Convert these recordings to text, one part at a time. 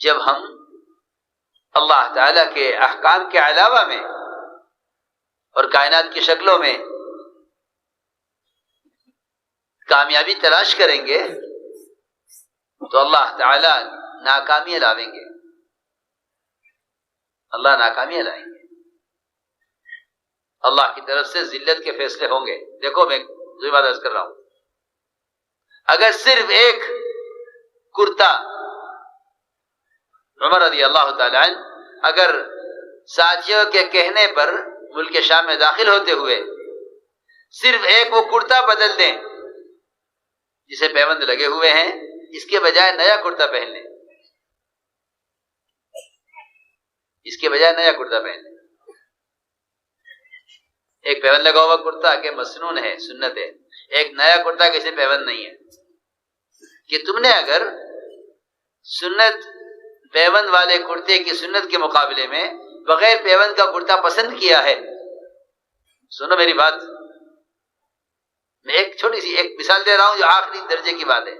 جب ہم اللہ تعالیٰ کے احکام کے علاوہ میں اور کائنات کی شکلوں میں کامیابی تلاش کریں گے تو اللہ تعالیٰ ناکامیاں لاویں گے، اللہ ناکامیاں لائیں گے، اللہ کی طرف سے ذلت کے فیصلے ہوں گے۔ دیکھو میں جو بات عرض کر رہا ہوں، اگر صرف ایک کرتا عمر رضی اللہ تعالی عنہ اگر ساتھیوں کے کہنے پر ملک شام میں داخل ہوتے ہوئے صرف ایک وہ کرتا بدل دیں جسے پیوند لگے ہوئے ہیں، اس کے بجائے نیا کرتا پہن لیں، اس کے بجائے نیا کرتا پہن لیں۔ ایک پیوند لگا ہوا کرتا کہ مسنون ہے، سنت ہے، ایک نیا کرتا کسی پیوند نہیں ہے، کہ تم نے اگر سنت پیوند والے کرتے کی سنت کے مقابلے میں بغیر پیوند کا کرتا پسند کیا ہے، سنو میری بات، میں ایک چھوٹی سی ایک مثال دے رہا ہوں جو آخری درجے کی بات ہے،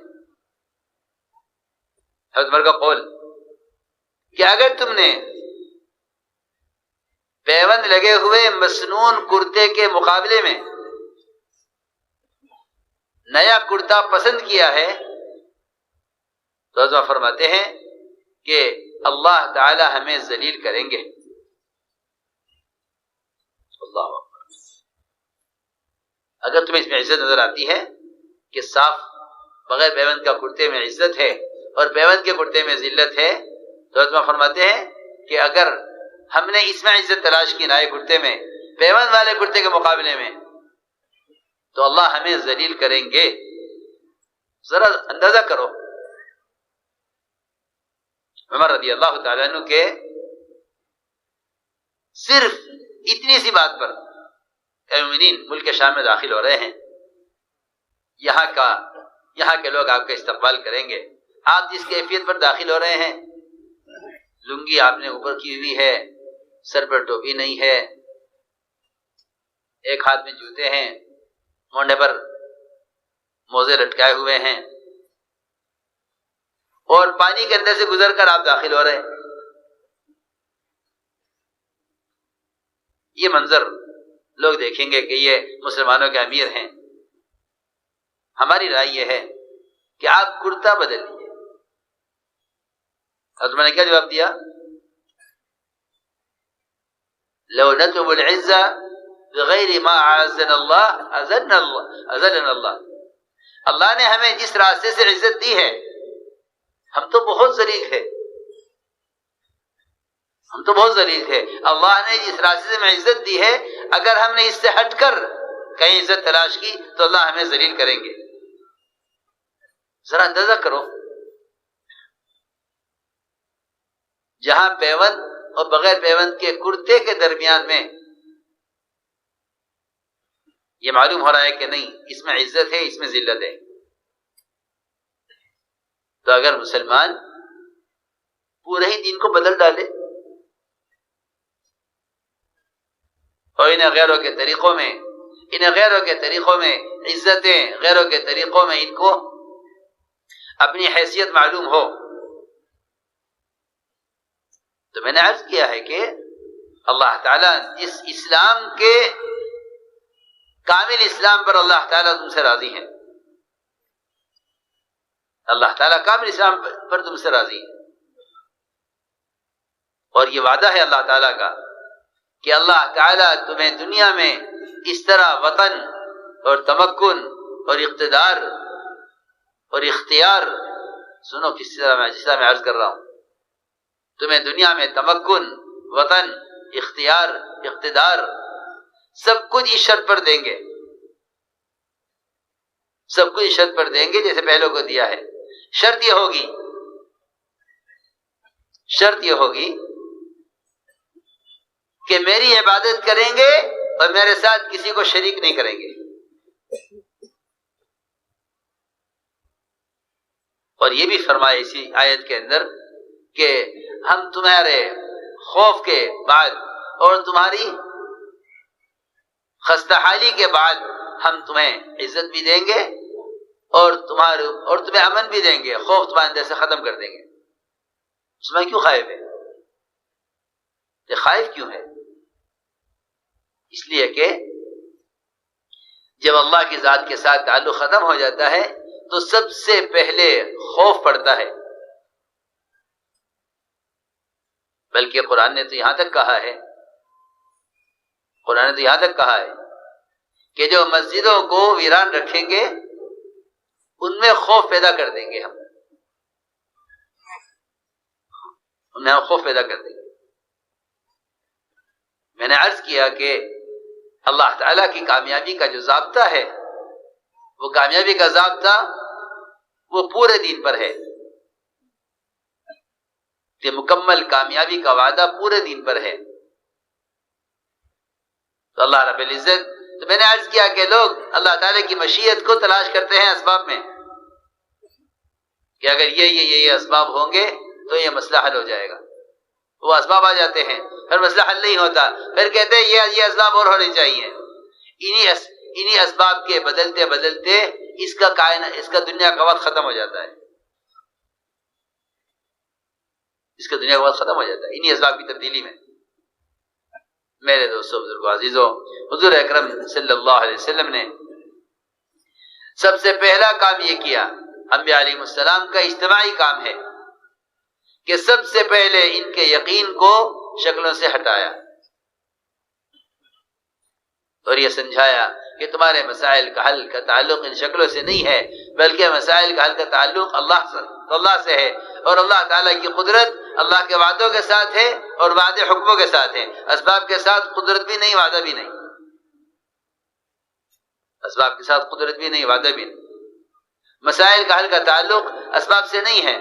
حضرت عمر کا قول کہ اگر تم نے پیوند لگے ہوئے مسنون کرتے کے مقابلے میں نیا کرتا پسند کیا ہے تو حضرت فرماتے ہیں کہ اللہ تعالی ہمیں ذلیل کریں گے۔ اللہ اکبر۔ اگر تمہیں اس میں عزت نظر آتی ہے کہ صاف بغیر پیوند کا کرتے میں عزت ہے اور پیوند کے کرتے میں ذلت ہے، تو حضرت فرماتے ہیں کہ اگر ہم نے اس میں عزت تلاش کی نئے کرتے میں پیوند والے کرتے کے مقابلے میں تو اللہ ہمیں ذلیل کریں گے۔ ذرا اندازہ کرو، عمر رضی اللہ تعالیٰ عنہ کے صرف اتنی سی بات پر مومنین ملک شام میں داخل ہو رہے ہیں، یہاں کے لوگ آپ کا استقبال کریں گے، آپ جس کیفیت پر داخل ہو رہے ہیں، لنگی آپ نے اوپر کی ہوئی ہے، سر پر ٹوپی نہیں ہے، ایک ہاتھ میں جوتے ہیں، مونڈے پر موزے لٹکائے ہوئے ہیں، اور پانی کے اندر سے گزر کر آپ داخل ہو رہے ہیں۔ یہ منظر لوگ دیکھیں گے کہ یہ مسلمانوں کے امیر ہیں۔ ہماری رائے یہ ہے کہ آپ کرتا بدل لیجیے۔ حضرت نے کیا جواب دیا؟ لو نطلب العزة بغیر ما اعزنا اللہ اذلنا اللہ۔ اللہ نے ہمیں جس راستے سے عزت دی ہے ہم تو بہت ذلیل ہے، اللہ نے جس راستے سے ہمیں عزت دی ہے اگر ہم نے اس سے ہٹ کر کہیں عزت تلاش کی تو اللہ ہمیں ذلیل کریں گے۔ ذرا اندازہ کرو، جہاں پیوند اور بغیر پیوند کے کرتے کے درمیان میں یہ معلوم ہو رہا ہے کہ نہیں اس میں عزت ہے، اس میں ذلت ہے، تو اگر مسلمان پورے ہی دین کو بدل ڈالے اور انہیں غیروں کے طریقوں میں عزتیں، غیروں کے طریقوں میں ان کو اپنی حیثیت معلوم ہو، تو میں نے عرض کیا ہے کہ اللہ تعالیٰ اس اسلام کے کامل اسلام پر اللہ تعالیٰ تم سے راضی ہے، اللہ تعالیٰ کامل اسلام پر تم سے راضی ہے، اور یہ وعدہ ہے اللہ تعالیٰ کا کہ اللہ تعالیٰ تمہیں دنیا میں اس طرح وطن اور تمکن اور اقتدار اور اختیار، سنو جس طرح میں عرض کر رہا ہوں، تمہیں دنیا میں تمکن، وطن، اختیار، اقتدار سب کچھ اس شرط پر دیں گے، سب کچھ اس شرط پر دیں گے جیسے پہلوں کو دیا ہے۔ شرط یہ ہوگی کہ میری عبادت کریں گے اور میرے ساتھ کسی کو شریک نہیں کریں گے، اور یہ بھی فرمایا اسی آیت کے اندر کہ ہم تمہارے خوف کے بعد اور تمہاری خستہ حالی کے بعد ہم تمہیں عزت بھی دیں گے اور تمہیں امن بھی دیں گے، خوف تمہارے اندر سے ختم کر دیں گے۔ مسلمان کیوں خائف ہے؟ یہ خائف کیوں ہے؟ اس لیے کہ جب اللہ کی ذات کے ساتھ تعلق ختم ہو جاتا ہے تو سب سے پہلے خوف پڑتا ہے. بلکہ قرآن نے تو یہاں تک کہا ہے کہ جو مسجدوں کو ویران رکھیں گے ان میں خوف پیدا کر دیں گے. ہم خوف پیدا کر دیں گے. میں نے عرض کیا کہ اللہ تعالیٰ کی کامیابی کا جو ضابطہ ہے وہ کامیابی کا ضابطہ وہ پورے دین پر ہے کہ مکمل کامیابی کا وعدہ پورے دین پر ہے. تو اللہ رب العزت، تو میں نے عرض کیا کہ لوگ اللہ تعالیٰ کی مشیت کو تلاش کرتے ہیں اسباب میں کہ اگر یہ اسباب ہوں گے تو یہ مسئلہ حل ہو جائے گا. وہ اسباب آ جاتے ہیں، پھر مسئلہ حل نہیں ہوتا، پھر کہتے ہیں یہ اسباب اور ہونے چاہیے. انہی اسباب کے بدلتے بدلتے اس کا دنیا کا وقت ختم ہو جاتا ہے. اس کا دنیا کا وقت ختم ہو جاتا ہے انہی اسباب کی تبدیلی میں. میرے دوستوں، بزرگوں، عزیزوں، حضور اکرم صلی اللہ علیہ وسلم نے سب سے پہلا کام یہ کیا، انبیاء علیہ السلام کا اجتماعی کام ہے کہ سب سے پہلے ان کے یقین کو شکلوں سے ہٹایا اور یہ سمجھایا کہ تمہارے مسائل کا حل کا تعلق ان شکلوں سے نہیں ہے، بلکہ مسائل کا حل کا تعلق اللہ سے ہے. اور اللہ تعالیٰ کی قدرت اللہ کے وعدوں کے ساتھ ہے اور وعدے حکموں کے ساتھ ہے. اسباب کے ساتھ قدرت بھی نہیں، وعدہ بھی نہیں. اسباب کے ساتھ قدرت بھی نہیں، وعدہ بھی نہیں. مسائل کا حل کا تعلق اسباب سے نہیں ہے،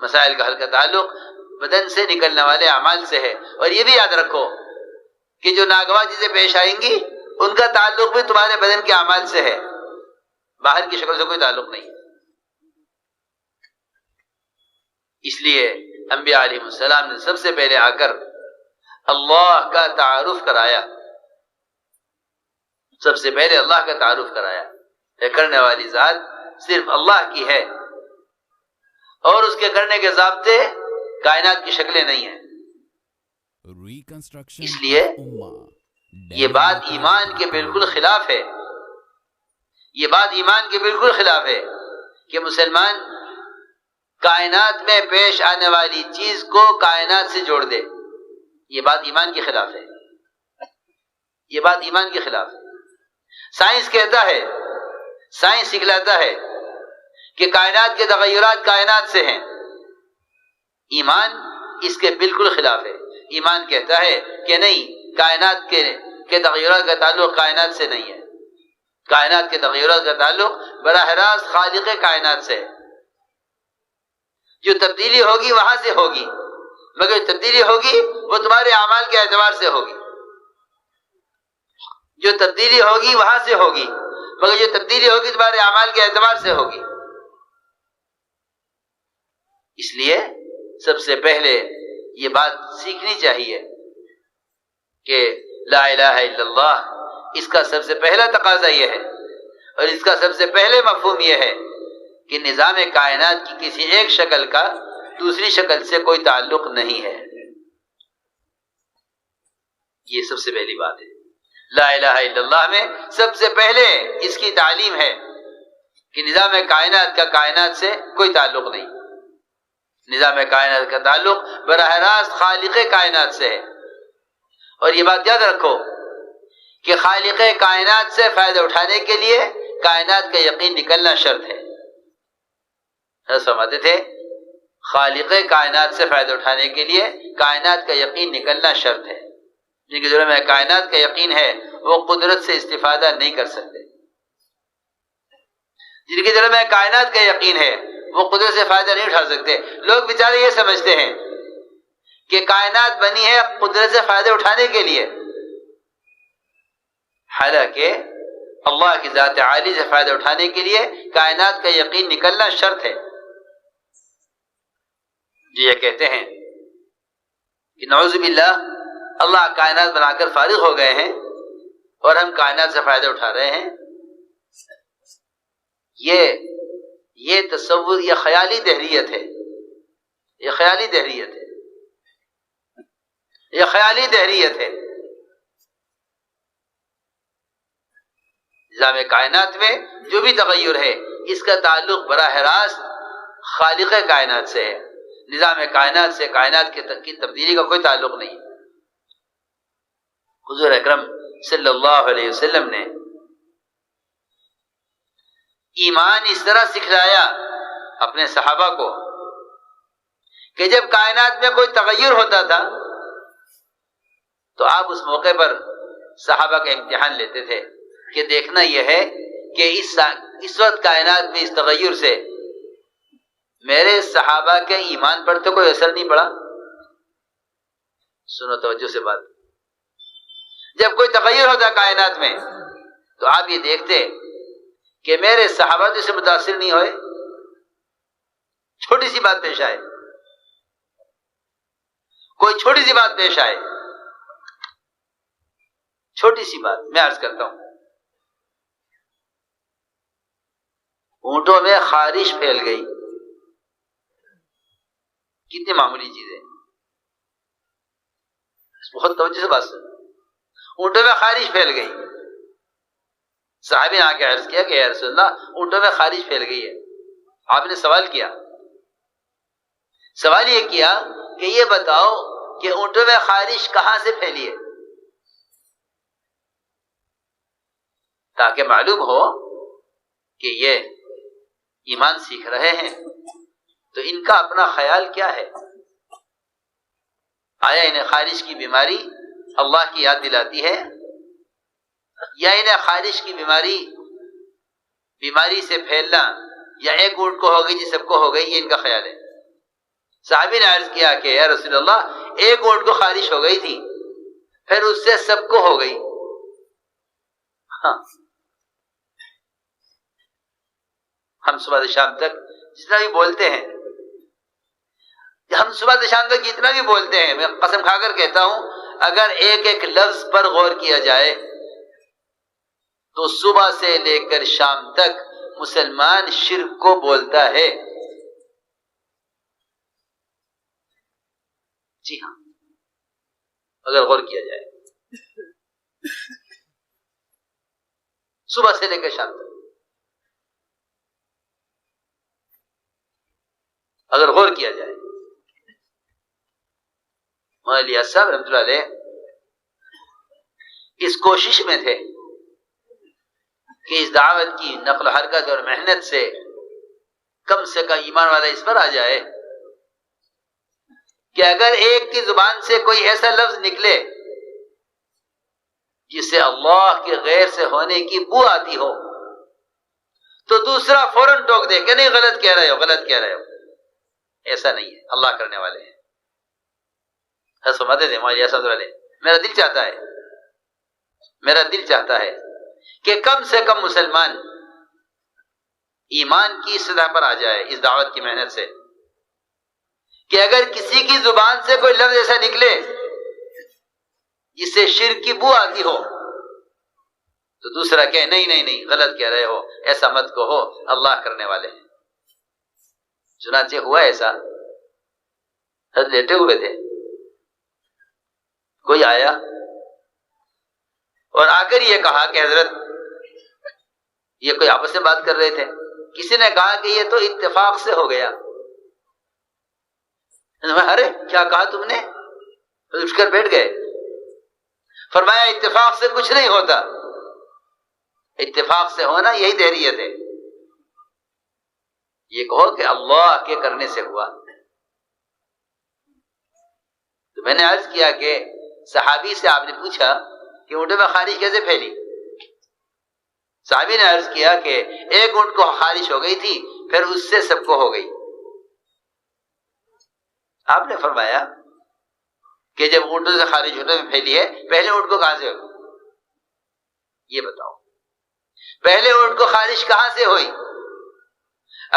مسائل کا حل کا تعلق بدن سے نکلنے والے اعمال سے ہے. اور یہ بھی یاد رکھو کہ جو ناگواہ چیزیں پیش آئیں گی ان کا تعلق بھی تمہارے بدن کے اعمال سے ہے، باہر کی شکل سے کوئی تعلق نہیں. اس لیے انبیاء علیہ السلام نے سب سے پہلے آ کر اللہ کا تعارف کرایا، سب سے پہلے اللہ کا تعارف کرایا. یہ کرنے والی ذات صرف اللہ کی ہے اور اس کے کرنے کے ضابطے کائنات کی شکلیں نہیں ہیں. اس لیے یہ بات ایمان کے بالکل خلاف ہے، یہ بات ایمان کے بالکل خلاف ہے کہ مسلمان کائنات میں پیش آنے والی چیز کو کائنات سے جوڑ دے. یہ بات ایمان کے خلاف ہے، یہ بات ایمان کے خلاف ہے. سائنس کہتا ہے، سائنس سکھلاتا ہے کہ کائنات کے تغیرات کائنات سے ہیں. ایمان اس کے بالکل خلاف ہے. ایمان کہتا ہے کہ نہیں، کائنات کے تغیرات کا تعلق کائنات سے نہیں ہے. کائنات کے تغیرات کا تعلق براہ راست خالق کائنات سے ہے. جو تبدیلی ہوگی وہاں سے ہوگی، مگر جو تبدیلی ہوگی وہ تمہارے اعمال کے اعتبار سے ہوگی. جو تبدیلی ہوگی وہاں سے ہوگی، مگر جو تبدیلی ہوگی تمہارے اعمال کے اعتبار سے ہوگی. اس لیے سب سے پہلے یہ بات سیکھنی چاہیے کہ لا الہ الا اللہ، اس کا سب سے پہلا تقاضا یہ ہے اور اس کا سب سے پہلے مفہوم یہ ہے کہ نظام کائنات کی کسی ایک شکل کا دوسری شکل سے کوئی تعلق نہیں ہے. یہ سب سے پہلی بات ہے. لا الہ الا اللہ میں سب سے پہلے اس کی تعلیم ہے کہ نظام کائنات کا کائنات سے کوئی تعلق نہیں. نظام کائنات کا تعلق براہ راست خالق کائنات سے ہے. اور یہ بات یاد رکھو کہ خالق کائنات سے فائدہ اٹھانے کے لیے کائنات کا یقین نکلنا شرط ہے. فرماتے تھے خالق کائنات سے فائدہ اٹھانے کے لیے کائنات کا یقین نکلنا شرط ہے. جن کے دلوں میں کائنات کا یقین ہے وہ قدرت سے استفادہ نہیں کر سکتے. جن کے دلوں میں کائنات کا یقین ہے وہ قدرت سے فائدہ نہیں اٹھا سکتے. لوگ بیچارے یہ سمجھتے ہیں کہ کائنات بنی ہے قدرت سے فائدہ اٹھانے کے لیے، حالانکہ اللہ کی ذات عالی سے فائدہ اٹھانے کے لیے کائنات کا یقین نکلنا شرط ہے. یہ کہتے ہیں کہ نعوذ باللہ اللہ کائنات بنا کر فارغ ہو گئے ہیں اور ہم کائنات سے فائدہ اٹھا رہے ہیں. یہ تصور، یہ خیالی دہریت ہے، یہ خیالی دہریت ہے، یہ خیالی دہریت ہے۔ نظام کائنات میں جو بھی تغیر ہے اس کا تعلق براہ راست خالق کائنات سے ہے، نظام کائنات سے کائنات کی تبدیلی کا کوئی تعلق نہیں۔ حضور اکرم صلی اللہ علیہ وسلم نے ایمان اس طرح سکھلایا اپنے صحابہ کو کہ جب کائنات میں کوئی تغیر ہوتا تھا تو آپ اس موقع پر صحابہ کا امتحان لیتے تھے کہ دیکھنا یہ ہے کہ اس وقت کائنات میں اس تغیر سے میرے صحابہ کے ایمان پر تو کوئی اثر نہیں پڑا۔ سنو توجہ سے بات، جب کوئی تغیر ہوتا کائنات میں تو آپ یہ دیکھتے کہ میرے صحابہ تو سے متاثر نہیں ہوئے۔ چھوٹی سی بات پیش آئے، کوئی چھوٹی سی بات پیش آئے، چھوٹی سی بات میں عرض کرتا ہوں، اونٹوں میں خارش پھیل گئی، کتنی معمولی چیز ہے، بہت توجہ سے بات سن۔ اونٹوں میں خارش پھیل گئی، صحابی نے آ کے عرض کیا کہ یا رسول اللہ اونٹوں میں خارش پھیل گئی ہے۔ آپ نے سوال کیا، سوال یہ کیا کہ یہ بتاؤ کہ اونٹوں میں خارش کہاں سے پھیلی ہے، تاکہ معلوم ہو کہ یہ ایمان سیکھ رہے ہیں تو ان کا اپنا خیال کیا ہے۔ آیا انہیں خارش کی بیماری اللہ کی یاد دلاتی ہے، یا انہیں خارش کی بیماری سے پھیلنا یا ایک اونٹ کو ہو گئی جی سب کو ہو گئی، یہ ان کا خیال ہے۔ صحابی نے عرض کیا کہ یا رسول اللہ ایک اونٹ کو خارش ہو گئی تھی، پھر اس سے سب کو ہو گئی۔ ہاں، ہم صبح سے شام تک جتنا بھی بولتے ہیں، ہم صبح سے شام تک جتنا بھی بولتے ہیں، میں قسم کھا کر کہتا ہوں اگر ایک ایک لفظ پر غور کیا جائے تو صبح سے لے کر شام تک مسلمان شرک کو بولتا ہے۔ جی ہاں، اگر غور کیا جائے صبح سے لے کر شام تک، اگر غور کیا جائے۔ مولانا الیاس صاحب رحمۃ اللہ علیہ اس کوشش میں تھے کہ اس دعوت کی نقل و حرکت اور محنت سے کم ایمان والا اس پر آ جائے کہ اگر ایک کی زبان سے کوئی ایسا لفظ نکلے جس سے اللہ کے غیر سے ہونے کی بو آتی ہو تو دوسرا فوراً ٹوک دے کہ نہیں غلط کہہ رہے ہو، غلط کہہ رہے ہو۔ ایسا نہیں ہے، اللہ کرنے والے ہیں۔ فرماتے تھے مولانا الیاس صاحب علیہ، میرا دل چاہتا ہے کہ کم سے کم مسلمان ایمان کی سطح پر آ جائے اس دعوت کی محنت سے کہ اگر کسی کی زبان سے کوئی لفظ ایسا نکلے جس سے شرک کی بو آتی ہو تو دوسرا کہے نہیں غلط کہہ رہے ہو، ایسا مت کہو، اللہ کرنے والے ہیں۔ چنانچہ ہوا ایسا، حضرت لیٹے ہوئے تھے، کوئی آیا اور آ کر یہ کہا کہ حضرت، یہ کوئی آپس میں بات کر رہے تھے، کسی نے کہا کہ یہ تو اتفاق سے ہو گیا۔ ارے کیا کہا تم نے؟ اٹھ کر بیٹھ گئے۔ فرمایا اتفاق سے کچھ نہیں ہوتا، اتفاق سے ہونا یہی دہریت ہے۔ یہ کہو کہ اللہ کے کرنے سے ہوا۔ تو میں نے عرض کیا کہ صحابی سے آپ نے پوچھا کہ اونٹوں میں خارش کیسے پھیلی؟ صحابی نے عرض کیا کہ ایک اونٹ کو خارش ہو گئی تھی، پھر اس سے سب کو ہو گئی۔ آپ نے فرمایا کہ جب اونٹوں سے خارش اونٹوں میں پھیلی ہے، پہلے اونٹ کو کہاں سے ہوئی؟ یہ بتاؤ، پہلے اونٹ کو خارش کہاں سے ہوئی؟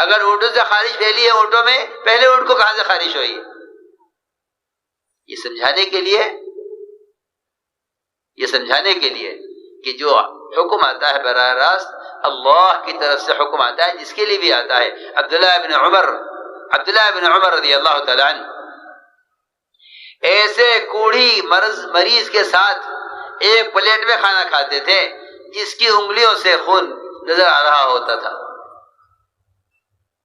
اگر اونٹوں سے خارش پھیلی ہے اونٹوں میں، پہلے اونٹ کو کہاں سے خارش ہوئی؟ یہ سمجھانے کے لیے کہ جو حکم آتا ہے براہ راست اللہ کی طرف سے حکم آتا ہے، جس کے لیے بھی آتا ہے۔ عبداللہ بن عمر رضی اللہ تعالیٰ عنہ ایسے کوڑھی مریض کے ساتھ ایک پلیٹ میں کھانا کھاتے تھے جس کی انگلیوں سے خون نظر آ رہا ہوتا تھا،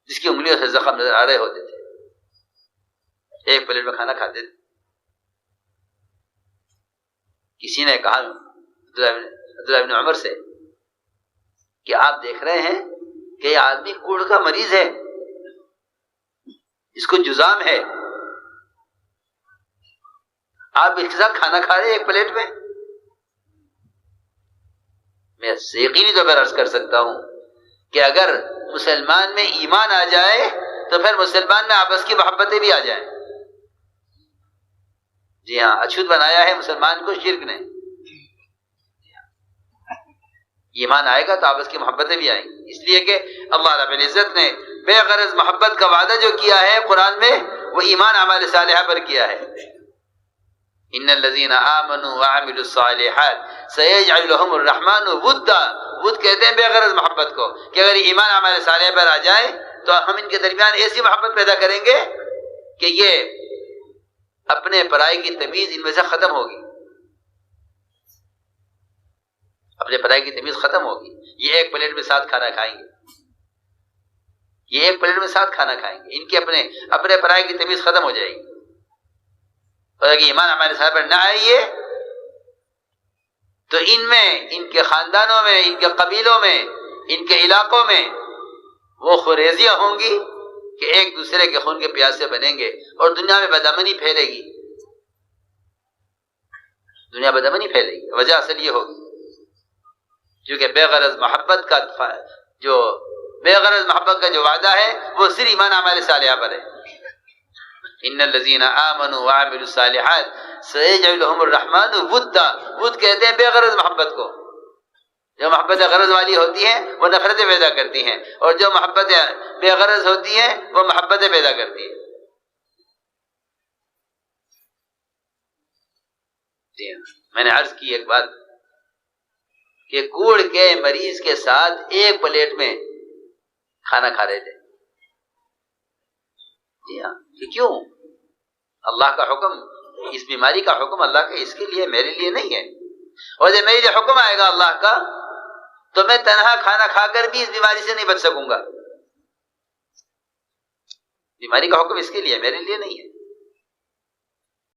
جس کی انگلیوں سے زخم نظر آ رہے ہوتے تھے، ایک پلیٹ میں کھانا کھاتے تھے۔ کسی نے کہا عبداللہ بن عمر سے کہ آپ دیکھ رہے ہیں کہ یہ آدمی کوڑھ کا مریض ہے، اس کو جذام ہے، آپ اس کے ساتھ کھانا کھا رہے ہیں ایک پلیٹ میں؟ میں یقینی طور پر عرض کر سکتا ہوں کہ اگر مسلمان میں ایمان آ جائے تو پھر مسلمان میں آپس کی محبتیں بھی آ جائیں۔ جی ہاں، اچھوت بنایا ہے مسلمان کو شرک نے۔ ایمان آئے گا تو آپس کی محبتیں بھی آئیں گی، اس لیے کہ اللہ رب العزت نے بے غرض محبت کا وعدہ جو کیا ہے قرآن میں وہ ایمان اعمال صالحہ پر کیا ہے۔ ان الذين آمنوا وعملوا الصالحات سيجعل لهم الرحمن ودا، ود کہتے ہیں بے غرض محبت کو، کہ اگر ایمان اعمال صالحہ پر آ جائے تو ہم ان کے درمیان ایسی محبت پیدا کریں گے کہ یہ اپنے پرائی کی تمیز ان میں سے ختم ہوگی، اپنے پرائی کی تمیز ختم ہوگی۔ یہ ایک پلیٹ میں ساتھ کھانا کھائیں گے، یہ ایک پلیٹ میں ساتھ کھانا کھائیں گے، ان کی اپنے پرائی کی تمیز ختم ہو جائے گی۔ اور اگر ایمان ہمارے ساتھ پر نہ آئیے تو ان میں، ان کے خاندانوں میں، ان کے قبیلوں میں، ان کے علاقوں میں وہ خریزیاں ہوں گی کہ ایک دوسرے کے خون کے پیاسے بنیں گے اور دنیا میں بدامنی پھیلے گی، دنیا بدامنی پھیلے گی۔ وجہ اصل یہ ہوگی کیونکہ بے غرض محبت کا جو وعدہ ہے وہ صرف ایمان اعمال صالحہ پر ہے۔ ان الذين آمنوا وعملوا الصالحات سيجعل لهم الرحمن ودا، ود کہتے ہیں بے غرض محبت کو۔ جو محبت غرض والی ہوتی ہیں وہ نفرتیں پیدا کرتی ہیں، اور جو محبت بے غرض ہوتی ہیں وہ محبتیں پیدا کرتی ہیں۔ جی ہاں، میں نے عرض کی ایک بات کہ کوڑھ کے مریض کے ساتھ ایک پلیٹ میں کھانا کھا رہے تھے۔ جی ہاں، کہ کیوں؟ اللہ کا حکم، اس بیماری کا حکم اللہ کا اس کے لیے، میرے لیے نہیں ہے، اور جب میرے لیے حکم آئے گا اللہ کا تو میں تنہا کھانا کھا کر بھی اس بیماری سے نہیں بچ سکوں گا۔ بیماری کا حکم اس کے لیے، میرے لیے نہیں ہے۔